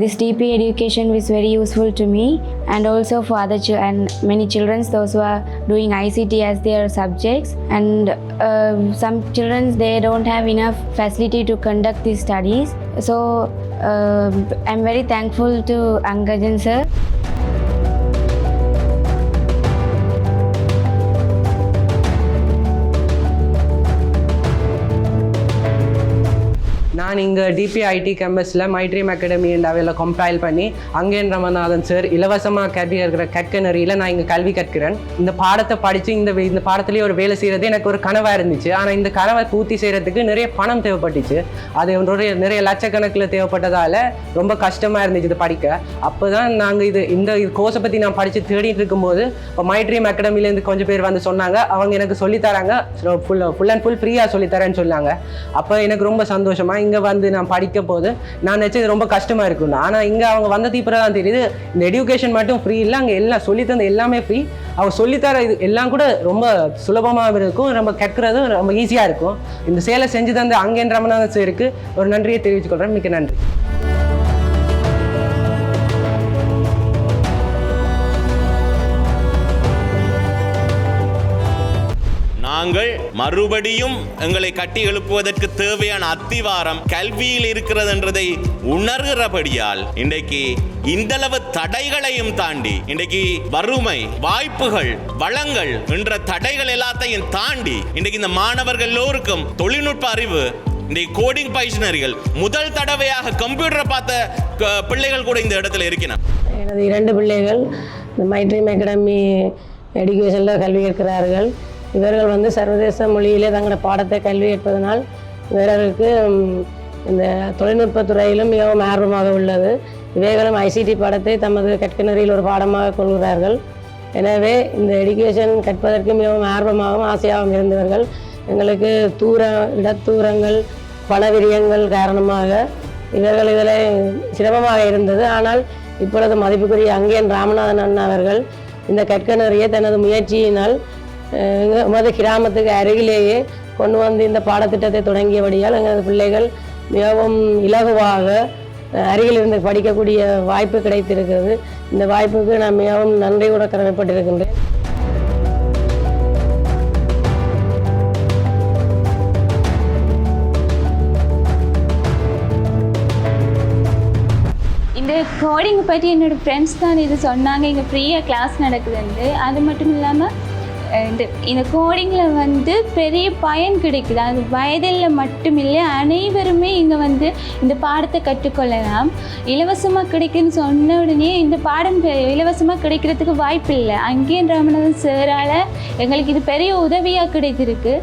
This DP education was very useful to me and also for other and many children, those who are doing ICT as their subjects, and some children they don't have enough facility to conduct these studies. So I'm very thankful to Angajan sir. நான் இங்கே DPIIT கேம்பஸில் my dream academy என்ற அவையில் compile பண்ணி அங்கேன் ரமநாதன் sir இலவசமாக கல்வி இருக்கிற கற்கனரியில் நான் இங்கே கல்வி கற்கிறேன். இந்த பாடத்தை படித்து இந்த பாடத்துலேயே ஒரு வேலை செய்கிறது எனக்கு ஒரு கனவாக இருந்துச்சு. ஆனால் இந்த கனவை பூர்த்தி செய்கிறதுக்கு நிறைய பணம் தேவைப்பட்டுச்சு. அது நிறைய லட்சக்கணக்கில் தேவைப்பட்டதால் ரொம்ப கஷ்டமாக இருந்துச்சு இது படிக்க. அப்போ தான் நாங்கள் இந்த கோர்ஸை பற்றி நான் படித்து தேடிட்டு இருக்கும்போது இப்போ மை ட்ரீம் அகாடமிலேருந்து கொஞ்சம் பேர் வந்து சொன்னாங்க, அவங்க எனக்கு சொல்லித்தராங்க, ஃபுல் அண்ட் ஃபுல் ஃப்ரீயாக சொல்லித்தரேன்னு சொன்னாங்க. அப்போ எனக்கு ரொம்ப சந்தோஷமாக இங்கே வந்து நான் படிக்க போது நான் நினச்சது ரொம்ப கஷ்டமாக இருக்குன்னு. ஆனால் இங்கே அவங்க வந்தது இப்போ தான் தெரியுது, இந்த எஜுகேஷன் மட்டும் ஃப்ரீ இல்லை, அங்கே எல்லாம் சொல்லித்தந்த எல்லாமே ஃப்ரீ. அவங்க சொல்லித்தர இது எல்லாம் கூட ரொம்ப சுலபமாக இருக்கும், ரொம்ப கற்கிறது ரொம்ப ஈஸியாக இருக்கும். இந்த சேலை செஞ்சு தந்த அங்கேன் ரமநாதன் சாருக்கு ஒரு நன்றியை தெரிவித்துக்கொள்கிறேன். மிக்க நன்றி. நாங்கள் மறுபடியும் எங்களை கட்டி எழுப்புவதற்கு தேவையான அத்திவாரம் கல்வியில் இருக்கிறது என்றதை உணர்கிறபடியால் இன்றைக்கு இந்தளவு தடைகளையும் தாண்டி இன்றைக்கு வறுமை, வாய்ப்புகள், வளங்கள் என்ற தடைகள் எல்லாத்தையும் தாண்டி இன்றைக்கு இந்த மாணவர்கள் எல்லோருக்கும் தொழில்நுட்ப அறிவு, இன்றைக்கு கோடிங் பயிற்சினர்கள், முதல் தடவையாக கம்ப்யூட்டரை பார்த்த பிள்ளைகள் கூட இந்த இடத்துல இருக்கிறார். எனது 2 பிள்ளைகள் மை ட்ரீம் அகாடமி எஜுகேஷனில் கல்வி கற்கிறார்கள். இவர்கள் வந்து சர்வதேச மொழியிலே தங்களோட பாடத்தை கல்வி கற்பதனால் இவர்களுக்கு இந்த தொழில்நுட்பத்துறையிலும் மிகவும் ஆர்வமாக உள்ளது. இவைகளும் ICT பாடத்தை தமது கற்கனரியில் ஒரு பாடமாக கொள்கிறார்கள். எனவே இந்த எஜுகேஷன் கற்பதற்கு மிகவும் ஆர்வமாகவும் ஆசையாகவும் இருந்தவர்கள். எங்களுக்கு இடத்தூரங்கள், பணவிரியங்கள் காரணமாக இவர்கள் இதில் சிரமமாக இருந்தது. ஆனால் இப்பொழுது மதிப்புக்குரிய அங்கேன் ராமநாதன் அண்ணா அவர்கள் இந்த கற்கனரியை தனது முயற்சியினால் எமது கிராமத்துக்கு அருகிலேயே கொண்டு வந்து இந்த பாடத்திட்டத்தை தொடங்கியபடியால் எங்களது பிள்ளைகள் மிகவும் இலகுவாக அருகில் இருந்து படிக்கக்கூடிய வாய்ப்பு கிடைத்திருக்கிறது. இந்த வாய்ப்புக்கு நான் மிகவும் நன்றி கூட கடமைப்பட்டிருக்கின்றேன். இந்த கோடிங்கை பற்றி என்னோடய ஃப்ரெண்ட்ஸ் தான் இது சொன்னாங்க, இங்கே ஃப்ரீயாக கிளாஸ் நடக்குதுண்டு. அது மட்டும் இல்லாமல் இந்த கோடிங்கில் வந்து பெரிய பயன் கிடைக்குது. அது வயதில் மட்டும் இல்லை, அனைவருமே இங்கே வந்து இந்த பாடத்தை கற்றுக்கொள்ளலாம். இலவசமாக கிடைக்குன்னு சொன்ன உடனே இந்த பாடம் இலவசமாக கிடைக்கிறதுக்கு வாய்ப்பு இல்லை. அங்கேன் ராமநாதன் சாரால் எங்களுக்கு இது பெரிய உதவியாக கிடைத்திருக்கு.